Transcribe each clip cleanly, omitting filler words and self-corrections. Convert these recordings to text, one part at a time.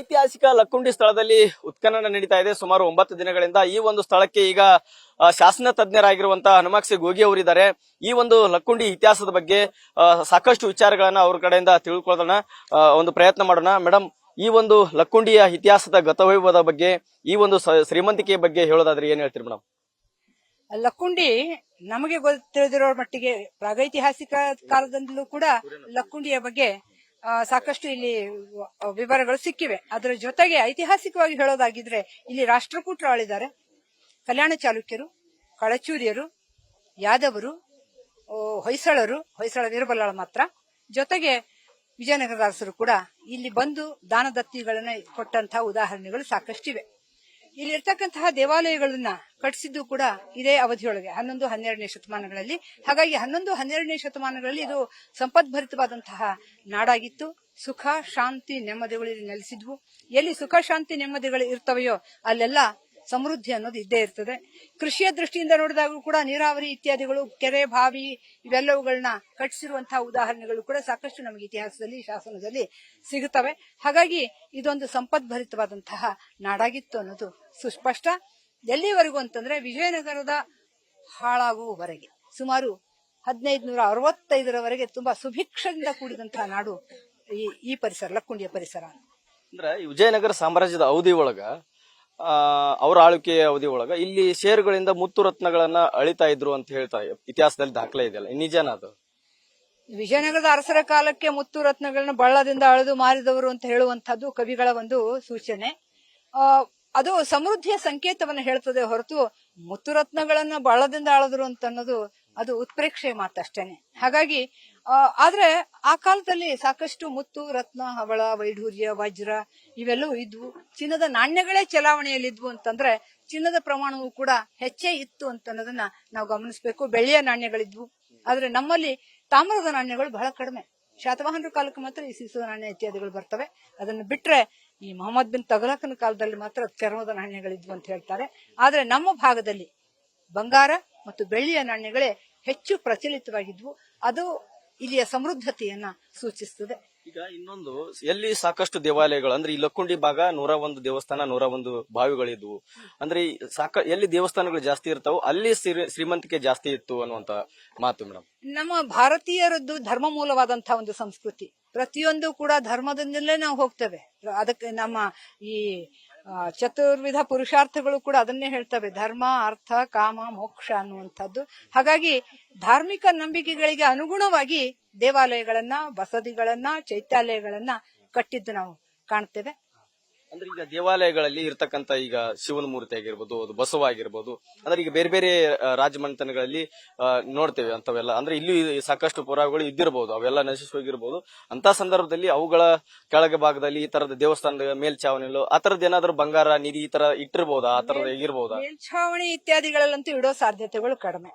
ಐತಿಹಾಸಿಕ ಲಕ್ಕುಂಡಿ ಸ್ಥಳದಲ್ಲಿ ಉತ್ಖನನ ನಡೀತಾ ಇದೆ. ಸುಮಾರು 9 ದಿನಗಳಿಂದ ಈ ಒಂದು ಸ್ಥಳಕ್ಕೆ ಈಗ ಶಾಸನ ತಜ್ಞರಾಗಿರುವಂತಹ ಹನುಮಾಕ್ಷಿ ಗೋಗಿ ಅವರಿದ್ದಾರೆ. ಈ ಒಂದು ಲಕ್ಕುಂಡಿ ಇತಿಹಾಸದ ಬಗ್ಗೆ ಸಾಕಷ್ಟು ವಿಚಾರಗಳನ್ನ ಅವ್ರ ಕಡೆಯಿಂದ ತಿಳ್ಕೊಳ್ಳೋಣ, ಒಂದು ಪ್ರಯತ್ನ ಮಾಡೋಣ. ಮೇಡಮ್, ಈ ಒಂದು ಲಕ್ಕುಂಡಿಯ ಇತಿಹಾಸದ ಗತವೈಭವದ ಬಗ್ಗೆ, ಈ ಒಂದು ಶ್ರೀಮಂತಿಕೆಯ ಬಗ್ಗೆ ಹೇಳೋದಾದ್ರೆ ಏನ್ ಹೇಳ್ತೀರಿ ಮೇಡಮ್? ಲಕ್ಕುಂಡಿ ನಮಗೆ ತಿಳಿದಿರೋ ಮಟ್ಟಿಗೆ ಪ್ರಾಗೈತಿಹಾಸಿಕ ಕಾಲದಿಂದಲೂ ಕೂಡ ಲಕ್ಕುಂಡಿಯ ಬಗ್ಗೆ ಸಾಕಷ್ಟು ಇಲ್ಲಿ ವಿವರಗಳು ಸಿಕ್ಕಿವೆ. ಅದರ ಜೊತೆಗೆ ಐತಿಹಾಸಿಕವಾಗಿ ಹೇಳೋದಾಗಿದ್ರೆ ಇಲ್ಲಿ ರಾಷ್ಟ್ರಕೂಟರು ಆಳಿದ್ದಾರೆ, ಕಲ್ಯಾಣ ಚಾಲುಕ್ಯರು, ಕಳಚೂರಿಯರು, ಯಾದವರು, ಹೊಯ್ಸಳ ವೀರಬಲ್ಲಾಳ ಮಾತ್ರ, ಜೊತೆಗೆ ವಿಜಯನಗರದ ಅರಸರು ಕೂಡ ಇಲ್ಲಿ ಬಂದು ದಾನ ದತ್ತಿಗಳನ್ನ ಕೊಟ್ಟಂತಹ ಉದಾಹರಣೆಗಳು ಸಾಕಷ್ಟಿವೆ. ಇಲ್ಲಿರ್ತಕ್ಕಂತಹ ದೇವಾಲಯಗಳನ್ನ ಕಟ್ಟಿಸಿದ್ದು ಕೂಡ ಇದೇ ಅವಧಿಯೊಳಗೆ 11-12ನೇ ಶತಮಾನಗಳಲ್ಲಿ. ಹಾಗಾಗಿ 11-12ನೇ ಶತಮಾನಗಳಲ್ಲಿ ಇದು ಸಂಪದ್ಭರಿತವಾದಂತಹ ನಾಡಾಗಿತ್ತು. ಸುಖ ಶಾಂತಿ ನೆಮ್ಮದಿಗಳು ಇಲ್ಲಿ ನೆಲೆಸಿದ್ವು. ಎಲ್ಲಿ ಸುಖ ಶಾಂತಿ ನೆಮ್ಮದಿಗಳು ಇರ್ತವೆಯೋ ಅಲ್ಲೆಲ್ಲ ಸಮೃದ್ಧಿ ಅನ್ನೋದು ಇದ್ದೇ ಇರ್ತದೆ. ಕೃಷಿಯ ದೃಷ್ಟಿಯಿಂದ ನೋಡಿದಾಗ ಕೂಡ ನೀರಾವರಿ ಇತ್ಯಾದಿಗಳು, ಕೆರೆ ಬಾವಿ ಇವೆಲ್ಲವುಗಳನ್ನ ಕಟ್ಟಿಸಿರುವಂತಹ ಉದಾಹರಣೆಗಳು ಕೂಡ ಸಾಕಷ್ಟು ನಮಗೆ ಇತಿಹಾಸದಲ್ಲಿ ಶಾಸನದಲ್ಲಿ ಸಿಗುತ್ತವೆ. ಹಾಗಾಗಿ ಇದೊಂದು ಸಂಪದ್ಭರಿತವಾದಂತಹ ನಾಡಾಗಿತ್ತು ಅನ್ನೋದು ಸುಸ್ಪಷ್ಟ. ಎಲ್ಲಿವರೆಗೂ ಅಂತಂದ್ರೆ ವಿಜಯನಗರದ ಹಾಳಾಗುವವರೆಗೆ ಸುಮಾರು 1565ರವರೆಗೆ ತುಂಬಾ ಸುಭಿಕ್ಷದಿಂದ ಕೂಡಿದಂತಹ ನಾಡು ಈ ಪರಿಸರ, ಲಕ್ಕುಂಡಿಯ ಪರಿಸರ. ಅಂದ್ರೆ ವಿಜಯನಗರ ಸಾಮ್ರಾಜ್ಯದ ಅವಧಿ ಒಳಗ, ಅವರ ಆಳ್ವಿಕೆಯ ಅವಧಿ ಒಳಗ ಇಲ್ಲಿ ಶೇರುಗಳಿಂದ ಮುತ್ತು ರತ್ನಗಳನ್ನ ಅಳಿತಾ ಇದ್ರು ಅಂತ ಹೇಳ್ತಾರೆ, ಇತಿಹಾಸದಲ್ಲಿ ದಾಖಲೆ ಇದೆಯಲ್ಲ, ನಿಜಾನ ಅದು? ವಿಜಯನಗರದ ಅರಸರ ಕಾಲಕ್ಕೆ ಮುತ್ತು ರತ್ನಗಳನ್ನ ಬಳ್ಳದಿಂದ ಅಳೆದು ಮಾರಿದವರು ಅಂತ ಹೇಳುವಂತಹದ್ದು ಕವಿಗಳ ಒಂದು ಸೂಚನೆ. ಅದು ಸಮೃದ್ಧಿಯ ಸಂಕೇತವನ್ನು ಹೇಳ್ತದೆ ಹೊರತು ಮುತ್ತು ರತ್ನಗಳನ್ನ ಬಳ್ಳದಿಂದ ಅಳದ್ರು ಅಂತ ಅನ್ನೋದು ಅದು ಉತ್ಪ್ರೇಕ್ಷೆ ಮಾತಷ್ಟೇನೆ. ಹಾಗಾಗಿ ಆದ್ರೆ ಆ ಕಾಲದಲ್ಲಿ ಸಾಕಷ್ಟು ಮುತ್ತು ರತ್ನ, ಹವಳ, ವೈಢೂರ್ಯ, ವಜ್ರ ಇವೆಲ್ಲವೂ ಇದ್ವು. ಚಿನ್ನದ ನಾಣ್ಯಗಳೇ ಚಲಾವಣೆಯಲ್ಲಿದ್ವು ಅಂತಂದ್ರೆ ಚಿನ್ನದ ಪ್ರಮಾಣವೂ ಕೂಡ ಹೆಚ್ಚೇ ಇತ್ತು ಅಂತ ಅನ್ನೋದನ್ನ ನಾವು ಗಮನಿಸಬೇಕು. ಬೆಳ್ಳಿಯ ನಾಣ್ಯಗಳಿದ್ವು, ಆದ್ರೆ ನಮ್ಮಲ್ಲಿ ತಾಮ್ರದ ನಾಣ್ಯಗಳು ಬಹಳ ಕಡಿಮೆ. ಶಾತವಾಹನರ ಕಾಲಕ್ಕೆ ಮಾತ್ರ ಈ ಸೀಸದ ನಾಣ್ಯ ಇತ್ಯಾದಿಗಳು ಬರ್ತವೆ. ಅದನ್ನು ಬಿಟ್ರೆ ಈ ಮೊಹಮ್ಮದ್ ಬಿನ್ ತಗಲಕನ ಕಾಲದಲ್ಲಿ ಮಾತ್ರ ಚರ್ಮದ ನಾಣ್ಯಗಳಿದ್ವು ಅಂತ ಹೇಳ್ತಾರೆ. ಆದ್ರೆ ನಮ್ಮ ಭಾಗದಲ್ಲಿ ಬಂಗಾರ ಮತ್ತು ಬೆಳ್ಳಿಯ ನಾಣ್ಯಗಳೇ ಹೆಚ್ಚು ಪ್ರಚಲಿತವಾಗಿದ್ವು. ಅದು ಇಲ್ಲಿಯ ಸಮೃದ್ಧತೆಯನ್ನ ಸೂಚಿಸುತ್ತದೆ. ಈಗ ಇನ್ನೊಂದು, ಎಲ್ಲಿ ಸಾಕಷ್ಟು ದೇವಾಲಯಗಳು ಅಂದ್ರೆ ಈ ಲಕ್ಕುಂಡಿ ಭಾಗ 101 ದೇವಸ್ಥಾನ, 101 ಬಾವಿಗಳಿದ್ವು. ಅಂದ್ರೆ ಎಲ್ಲಿ ದೇವಸ್ಥಾನಗಳು ಜಾಸ್ತಿ ಇರ್ತಾವ ಅಲ್ಲಿ ಶ್ರೀಮಂತಿಕೆ ಜಾಸ್ತಿ ಇತ್ತು ಅನ್ನುವಂತ ಮಾತು ಮೇಡಮ್. ನಮ್ಮ ಭಾರತೀಯರದ್ದು ಧರ್ಮ ಮೂಲವಾದಂತಹ ಒಂದು ಸಂಸ್ಕೃತಿ. ಪ್ರತಿಯೊಂದು ಕೂಡ ಧರ್ಮದಿಂದಲೇ ನಾವು ಹೋಗ್ತೇವೆ. ಅದಕ್ಕೆ ನಮ್ಮ ಈ ಚತುರ್ವಿಧ ಪುರುಷಾರ್ಥಗಳು ಕೂಡ ಅದನ್ನೇ ಹೇಳ್ತವೆ, ಧರ್ಮ, ಅರ್ಥ, ಕಾಮ, ಮೋಕ್ಷ ಅನ್ನುವಂಥದ್ದು. ಹಾಗಾಗಿ ಧಾರ್ಮಿಕ ನಂಬಿಕೆಗಳಿಗೆ ಅನುಗುಣವಾಗಿ ದೇವಾಲಯಗಳನ್ನ, ಬಸದಿಗಳನ್ನ, ಚೈತ್ಯಾಲಯಗಳನ್ನ ಕಟ್ಟಿದ್ದು ನಾವು ಕಾಣ್ತೇವೆ. ಅಂದ್ರೆ ಈಗ ದೇವಾಲಯಗಳಲ್ಲಿ ಇರ್ತಕ್ಕಂತ ಈಗ ಶಿವನ ಮೂರ್ತಿ ಆಗಿರ್ಬೋದು, ಅದು ಬಸವ ಆಗಿರ್ಬೋದು, ಅಂದ್ರೆ ಈಗ ಬೇರೆ ಬೇರೆ ರಾಜಮನೆತನಗಳಲ್ಲಿ ನೋಡ್ತೇವೆ ಅಂತವೆಲ್ಲ. ಅಂದ್ರೆ ಇಲ್ಲಿ ಸಾಕಷ್ಟು ಪುರಾವೆಗಳು ಇದ್ದಿರಬಹುದು, ಅವೆಲ್ಲ ನಶಿಸಿ ಹೋಗಿರ್ಬೋದು. ಅಂತ ಸಂದರ್ಭದಲ್ಲಿ ಅವುಗಳ ಕೆಳಗೆ ಭಾಗದಲ್ಲಿ ಈ ತರದ ದೇವಸ್ಥಾನದ ಮೇಲ್ಛಾವಣಿಗಳು ಆ ತರದ್ ಏನಾದ್ರು ಬಂಗಾರ, ನಿಧಿ ಈ ತರ ಇಟ್ಟಿರ್ಬೋದಾ? ಆ ತರದ ಹೇಗಿರ್ಬೋದಾ? ಮೇಲ್ಛಾವಣಿ ಇತ್ಯಾದಿಗಳಲ್ಲಂತೂ ಇಡೋ ಸಾಧ್ಯತೆಗಳು ಕಡಿಮೆ.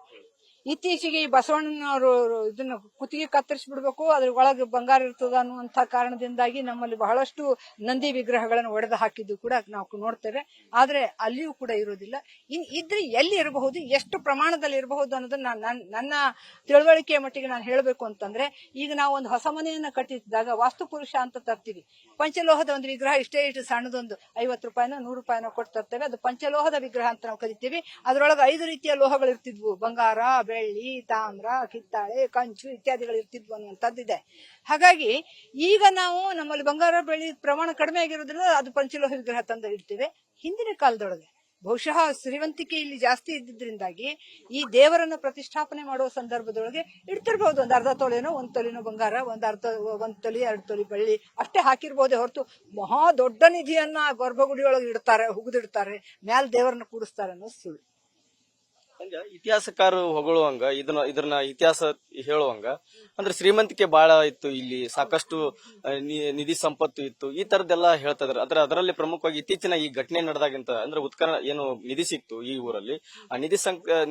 ಇತ್ತೀಚೆಗೆ ಈ ಬಸವಣ್ಣನವರು ಇದನ್ನ ಕುತ್ತಿಗೆ ಕತ್ತರಿಸಿ ಬಿಡ್ಬೇಕು, ಅದ್ರ ಒಳಗೆ ಬಂಗಾರ ಇರ್ತದ ಅನ್ನುವಂತ ಕಾರಣದಿಂದಾಗಿ ನಮ್ಮಲ್ಲಿ ಬಹಳಷ್ಟು ನಂದಿ ವಿಗ್ರಹಗಳನ್ನು ಒಡೆದು ಹಾಕಿದ್ದು ಕೂಡ ನಾವು ನೋಡ್ತೇವೆ. ಆದ್ರೆ ಅಲ್ಲಿಯೂ ಕೂಡ ಇರೋದಿಲ್ಲ. ಇದ್ರೆ ಎಲ್ಲಿ ಇರಬಹುದು, ಎಷ್ಟು ಪ್ರಮಾಣದಲ್ಲಿ ಇರಬಹುದು ಅನ್ನೋದನ್ನ ನನ್ನ ತಿಳುವಳಿಕೆಯ ಮಟ್ಟಿಗೆ ನಾನು ಹೇಳಬೇಕು ಅಂತಂದ್ರೆ, ಈಗ ನಾವು ಒಂದು ಹೊಸ ಮನೆಯನ್ನ ಕಟ್ಟಿಸಿದಾಗ ವಾಸ್ತುಪುರುಷ ಅಂತ ತರ್ತೀವಿ. ಪಂಚಲೋಹದ ಒಂದು ವಿಗ್ರಹ ಇಷ್ಟೇ ಸಣ್ಣದೊಂದು 50 ರೂಪಾಯಿನೋ 100 ರೂಪಾಯಿನೋ ಕೊಟ್ಟು ತರ್ತೇವೆ. ಅದು ಪಂಚಲೋಹದ ವಿಗ್ರಹ ಅಂತ ನಾವು ಕರಿತೀವಿ. ಅದರೊಳಗೆ 5 ರೀತಿಯ ಲೋಹಗಳು ಇರ್ತಿದ್ವು, ಬಂಗಾರ, ಬೆಳ್ಳಿ, ತಾಮ್ರ, ಕಿತ್ತಾಳೆ, ಕಂಚು ಇತ್ಯಾದಿಗಳು ಇರ್ತಿದ್ವು ಅನ್ನುವಂಥದ್ದಿದೆ. ಹಾಗಾಗಿ ಈಗ ನಾವು ನಮ್ಮಲ್ಲಿ ಬಂಗಾರ, ಬೆಳ್ಳಿ ಪ್ರಮಾಣ ಕಡಿಮೆ ಆಗಿರೋದ್ರಿಂದ ಅದು ಪಂಚಲೋಹ ವಿಗ್ರಹ ತಂದು ಇಡ್ತೇವೆ. ಹಿಂದಿನ ಕಾಲದೊಳಗೆ ಬಹುಶಃ ಶ್ರೀಮಂತಿಕೆ ಇಲ್ಲಿ ಜಾಸ್ತಿ ಇದ್ದಿದ್ರಿಂದಾಗಿ ಈ ದೇವರನ್ನ ಪ್ರತಿಷ್ಠಾಪನೆ ಮಾಡುವ ಸಂದರ್ಭದೊಳಗೆ ಇಡ್ತಿರ್ಬಹುದು. ಒಂದು ಅರ್ಧ ತೊಲೆನೋ 1 ತೊಲೆನೋ ಬಂಗಾರ, 1 ತೊಲೆ 2 ತೊಲೆ ಬೆಳ್ಳಿ ಅಷ್ಟೇ ಹಾಕಿರ್ಬೋದೇ ಹೊರತು ಮಹಾ ದೊಡ್ಡ ನಿಧಿಯನ್ನ ಗರ್ಭಗುಡಿಯೊಳಗೆ ಇಡ್ತಾರೆ, ಹುಗಿದಿಡ್ತಾರೆ, ಮ್ಯಾಲ ದೇವರನ್ನ ಕೂಡಿಸ್ತಾರೆ ಅನ್ನೋದು ಸುಳ್ಳು. ಇತಿಹಾಸಕಾರರು ಹೊಗಳುವಂಗ ಇದನ್ನ ಇತಿಹಾಸ ಹೇಳುವಂಗ ಅಂದ್ರೆ ಶ್ರೀಮಂತಿಕೆ ಬಹಳ ಇತ್ತು, ಇಲ್ಲಿ ಸಾಕಷ್ಟು ನಿಧಿ ಸಂಪತ್ತು ಇತ್ತು, ಈ ತರದ್ದೆಲ್ಲ ಹೇಳ್ತಾ ಇದಾರೆ. ಅದರಲ್ಲಿ ಪ್ರಮುಖವಾಗಿ ಇತ್ತೀಚಿನ ಈ ಘಟನೆ ನಡೆದಾಗಿಂತ ಅಂದ್ರೆ ಉತ್ಖನನ ಏನು ನಿಧಿ ಸಿಕ್ತು ಈ ಊರಲ್ಲಿ, ಆ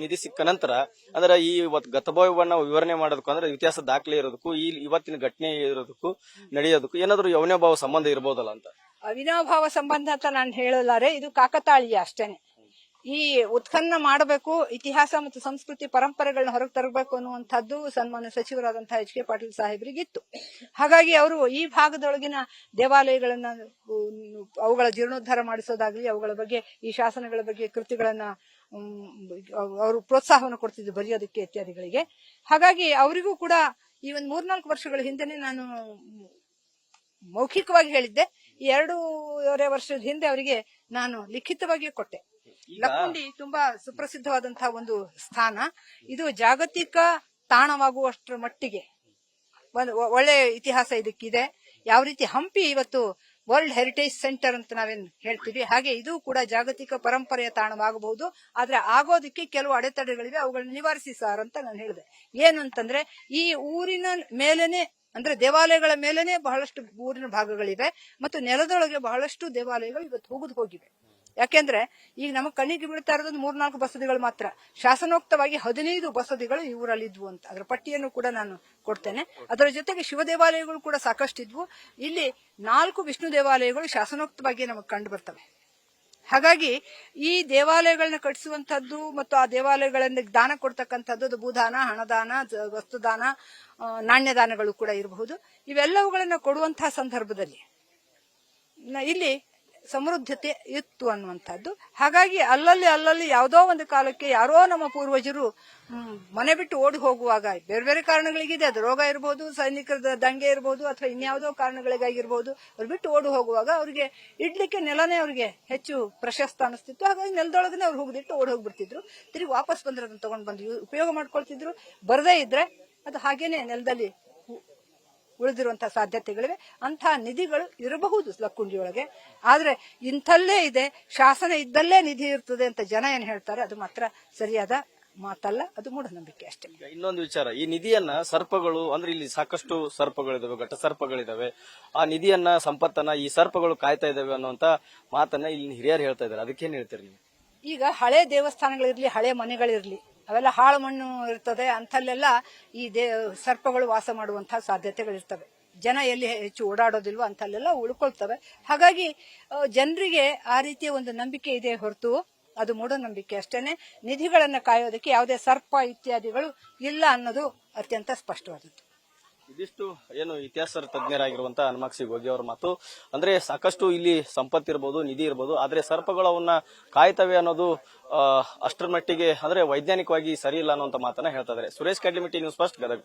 ನಿಧಿ ಸಿಕ್ಕ ನಂತರ ಅಂದ್ರೆ ಈ ಗತಭಾವವನ್ನ ವಿವರಣೆ ಮಾಡೋದಕ್ಕೂ ಅಂದ್ರೆ ಇತಿಹಾಸ ದಾಖಲೆ ಇರೋದಕ್ಕೂ ಈ ಇವತ್ತಿನ ಘಟನೆ ಇರೋದಕ್ಕೂ ನಡೆಯೋದಕ್ಕೂ ಏನಾದ್ರು ಅವಿನಾಭಾವ ಸಂಬಂಧ ಇರ್ಬೋದಲ್ಲ ಅಂತ. ಅವಿನಾಭಾವ ಸಂಬಂಧ ಅಂತ ನಾನು ಹೇಳಲಾರೆ, ಇದು ಕಾಕತಾಳೀಯ ಅಷ್ಟೇನೆ. ಈ ಉತ್ಖನನ ಮಾಡಬೇಕು, ಇತಿಹಾಸ ಮತ್ತು ಸಂಸ್ಕೃತಿ ಪರಂಪರೆಗಳನ್ನ ಹೊರಗೆ ತರಬೇಕು ಅನ್ನುವಂಥದ್ದು ಸನ್ಮಾನ್ಯ ಸಚಿವರಾದಂತಹ ಎಚ್ ಕೆ ಪಾಟೀಲ್ ಸಾಹೇಬರಿಗಿತ್ತು. ಹಾಗಾಗಿ ಅವರು ಈ ಭಾಗದೊಳಗಿನ ದೇವಾಲಯಗಳನ್ನ ಅವುಗಳ ಜೀರ್ಣೋದ್ಧಾರ ಮಾಡಿಸೋದಾಗ್ಲಿ, ಅವುಗಳ ಬಗ್ಗೆ ಈ ಶಾಸನಗಳ ಬಗ್ಗೆ ಕೃತಿಗಳನ್ನ ಅವರು ಪ್ರೋತ್ಸಾಹವನ್ನು ಕೊಡ್ತಿದ್ರು ಬರೆಯೋದಕ್ಕೆ ಇತ್ಯಾದಿಗಳಿಗೆ. ಹಾಗಾಗಿ ಅವರಿಗೂ ಕೂಡ ಈ ಒಂದು 3-4 ವರ್ಷಗಳ ಹಿಂದೆನೆ ನಾನು ಮೌಖಿಕವಾಗಿ ಹೇಳಿದ್ದೆ. ಈ 2.5 ವರ್ಷದ ಹಿಂದೆ ಅವರಿಗೆ ನಾನು ಲಿಖಿತವಾಗಿ ಕೊಟ್ಟೆ. ಲಕ್ಕುಂಡಿ ತುಂಬಾ ಸುಪ್ರಸಿದ್ಧವಾದಂತಹ ಒಂದು ಸ್ಥಾನ. ಇದು ಜಾಗತಿಕ ತಾಣವಾಗುವಷ್ಟರ ಮಟ್ಟಿಗೆ ಒಂದು ಒಳ್ಳೆ ಇತಿಹಾಸ ಇದಕ್ಕಿದೆ. ಯಾವ ರೀತಿ ಹಂಪಿ ಇವತ್ತು ವರ್ಲ್ಡ್ ಹೆರಿಟೇಜ್ ಸೆಂಟರ್ ಅಂತ ನಾವೇನ್ ಹೇಳ್ತೀವಿ, ಹಾಗೆ ಇದು ಕೂಡ ಜಾಗತಿಕ ಪರಂಪರೆಯ ತಾಣವಾಗಬಹುದು. ಆದ್ರೆ ಆಗೋದಕ್ಕೆ ಕೆಲವು ಅಡೆತಡೆಗಳಿವೆ, ಅವುಗಳನ್ನ ನಿವಾರಿಸಿ ಸಾರ್ ಅಂತ ನಾನು ಹೇಳಿದೆ. ಏನು ಅಂತಂದ್ರೆ, ಈ ಊರಿನ ಮೇಲೇನೆ ಅಂದ್ರೆ ದೇವಾಲಯಗಳ ಮೇಲೇನೆ ಬಹಳಷ್ಟು ಊರಿನ ಭಾಗಗಳಿವೆ ಮತ್ತು ನೆಲದೊಳಗೆ ಬಹಳಷ್ಟು ದೇವಾಲಯಗಳು ಇವತ್ತು ಹೋಗುದು ಹೋಗಿವೆ. ಯಾಕೆಂದ್ರೆ ಈಗ ನಮಗೆ ಕಣ್ಣಿಗೆ ಬೀಳ್ತಾ ಇರೋದು 3-4 ಬಸದಿಗಳು ಮಾತ್ರ. ಶಾಸನೋಕ್ತವಾಗಿ 15 ಬಸದಿಗಳು ಈ ಊರಲ್ಲಿ ಇದ್ವು ಅಂತ ಅದರ ಪಟ್ಟಿಯನ್ನು ಕೂಡ ನಾನು ಕೊಡ್ತೇನೆ. ಅದರ ಜೊತೆಗೆ ಶಿವ ದೇವಾಲಯಗಳು ಕೂಡ ಸಾಕಷ್ಟಿದ್ವು. ಇಲ್ಲಿ 4 ವಿಷ್ಣು ದೇವಾಲಯಗಳು ಶಾಸನೋಕ್ತವಾಗಿ ನಮಗೆ ಕಂಡು ಬರ್ತವೆ. ಹಾಗಾಗಿ ಈ ದೇವಾಲಯಗಳನ್ನ ಕಟ್ಟಿಸುವಂತಹದ್ದು ಮತ್ತು ಆ ದೇವಾಲಯಗಳನ್ನ ದಾನ ಕೊಡ್ತಕ್ಕಂಥದ್ದು, ಅದು ಭೂದಾನ, ಹಣದಾನ, ವಸ್ತುದಾನ, ನಾಣ್ಯದಾನಗಳು ಕೂಡ ಇರಬಹುದು. ಇವೆಲ್ಲವುಗಳನ್ನ ಕೊಡುವಂತಹ ಸಂದರ್ಭದಲ್ಲಿ ಇಲ್ಲಿ ಸಮೃದ್ಧತೆ ಇತ್ತು ಅನ್ನುವಂಥದ್ದು. ಹಾಗಾಗಿ ಅಲ್ಲಲ್ಲಿ ಯಾವುದೋ ಒಂದು ಕಾಲಕ್ಕೆ ಯಾರೋ ನಮ್ಮ ಪೂರ್ವಜರು ಮನೆ ಬಿಟ್ಟು ಓಡಿ ಹೋಗುವಾಗ ಬೇರೆ ಬೇರೆ ಕಾರಣಗಳಿಗಿದೆ, ಅದು ರೋಗ ಇರಬಹುದು, ಸೈನಿಕರ ದಂಗೆ ಇರಬಹುದು, ಅಥವಾ ಇನ್ಯಾವುದೋ ಕಾರಣಗಳಿಗಾಗಿರ್ಬೋದು, ಅವ್ರು ಬಿಟ್ಟು ಓಡಿ ಹೋಗುವಾಗ ಅವ್ರಿಗೆ ಇಡ್ಲಿಕ್ಕೆ ನೆಲನೇ ಅವ್ರಿಗೆ ಹೆಚ್ಚು ಪ್ರಶಸ್ತ ಅನಿಸ್ತಿತ್ತು. ಹಾಗಾಗಿ ನೆಲದೊಳಗನೆ ಅವ್ರು ಹೋಗದಿಟ್ಟು ಓಡಿ ಹೋಗ್ಬಿಡ್ತಿದ್ರು. ತಿರುಗಿ ವಾಪಸ್ ಬಂದ್ರೆ ಅದನ್ನ ತಗೊಂಡ್ ಬಂದು ಉಪಯೋಗ ಮಾಡ್ಕೊಳ್ತಿದ್ರು. ಬರದೇ ಇದ್ರೆ ಅದು ಹಾಗೇನೆ ನೆಲದಲ್ಲಿ ಉಳಿದಿರುವಂತಹ ಸಾಧ್ಯತೆಗಳಿವೆ. ಅಂತಹ ನಿಧಿಗಳು ಇರಬಹುದು ಲಕ್ಕುಂಡಿಯೊಳಗೆ. ಆದ್ರೆ ಇಂಥಲ್ಲೇ ಇದೆ, ಶಾಸನ ಇದ್ದಲ್ಲೇ ನಿಧಿ ಇರ್ತದೆ ಅಂತ ಜನ ಏನ್ ಹೇಳ್ತಾರೆ, ಅದು ಮಾತ್ರ ಸರಿಯಾದ ಮಾತಲ್ಲ, ಅದು ಮೂಢನಂಬಿಕೆ ಅಷ್ಟೇ. ಇನ್ನೊಂದು ವಿಚಾರ, ಈ ನಿಧಿಯನ್ನ ಸರ್ಪಗಳು ಅಂದ್ರೆ ಇಲ್ಲಿ ಸಾಕಷ್ಟು ಸರ್ಪಗಳಿದಾವೆ, ಘಟ ಸರ್ಪಗಳಿದಾವೆ, ಆ ನಿಧಿಯನ್ನ ಸಂಪತ್ತನ್ನ ಈ ಸರ್ಪಗಳು ಕಾಯ್ತಾ ಇದಾವೆ ಅನ್ನುವಂತ ಮಾತನ್ನ ಇಲ್ಲಿ ಹಿರಿಯರು ಹೇಳ್ತಾ ಇದಾರೆ. ಅದಕ್ಕೇನ್ ಹೇಳ್ತೀರಿ ನೀವು? ಈಗ ಹಳೆ ದೇವಸ್ಥಾನಗಳಿರ್ಲಿ, ಹಳೆ ಮನೆಗಳಿರ್ಲಿ, ಅವೆಲ್ಲ ಹಾಳು ಮಣ್ಣು ಇರ್ತದೆ. ಅಂತಲ್ಲೆಲ್ಲ ಈ ಸರ್ಪಗಳು ವಾಸ ಮಾಡುವಂತಹ ಸಾಧ್ಯತೆಗಳಿರ್ತವೆ. ಜನ ಎಲ್ಲಿ ಹೆಚ್ಚು ಓಡಾಡೋದಿಲ್ವೋ ಅಂತಲ್ಲೆಲ್ಲ ಉಳ್ಕೊಳ್ತವೆ. ಹಾಗಾಗಿ ಜನರಿಗೆ ಆ ರೀತಿಯ ಒಂದು ನಂಬಿಕೆ ಇದೆ ಹೊರತು ಅದು ಮೂಢನಂಬಿಕೆ ಅಷ್ಟೇನೆ. ನಿಧಿಗಳನ್ನ ಕಾಯೋದಕ್ಕೆ ಯಾವುದೇ ಸರ್ಪ ಇತ್ಯಾದಿಗಳು ಇಲ್ಲ ಅನ್ನೋದು ಅತ್ಯಂತ ಸ್ಪಷ್ಟವಾದದ್ದು. ಇದಿಷ್ಟು ಏನು ಇತಿಹಾಸ ತಜ್ಞರಾಗಿರುವಂತಹ ಹನುಮಾಕ್ಷಿ ಗೋಗಿ ಅವರ ಮಾತು. ಅಂದ್ರೆ ಸಾಕಷ್ಟು ಇಲ್ಲಿ ಸಂಪತ್ತಿರಬಹುದು, ನಿಧಿ ಇರಬಹುದು, ಆದ್ರೆ ಸರ್ಪಗಳು ಅವನ್ನ ಕಾಯ್ತವೆ ಅನ್ನೋದು ಅಷ್ಟರ ಮಟ್ಟಿಗೆ ಅಂದ್ರೆ ವೈಜ್ಞಾನಿಕವಾಗಿ ಸರಿ ಇಲ್ಲ ಅನ್ನುವಂತ ಮಾತನ್ನ ಹೇಳ್ತಾ ಇದ್ದಾರೆ. Suresh Kadlimitti, news first, Gadag.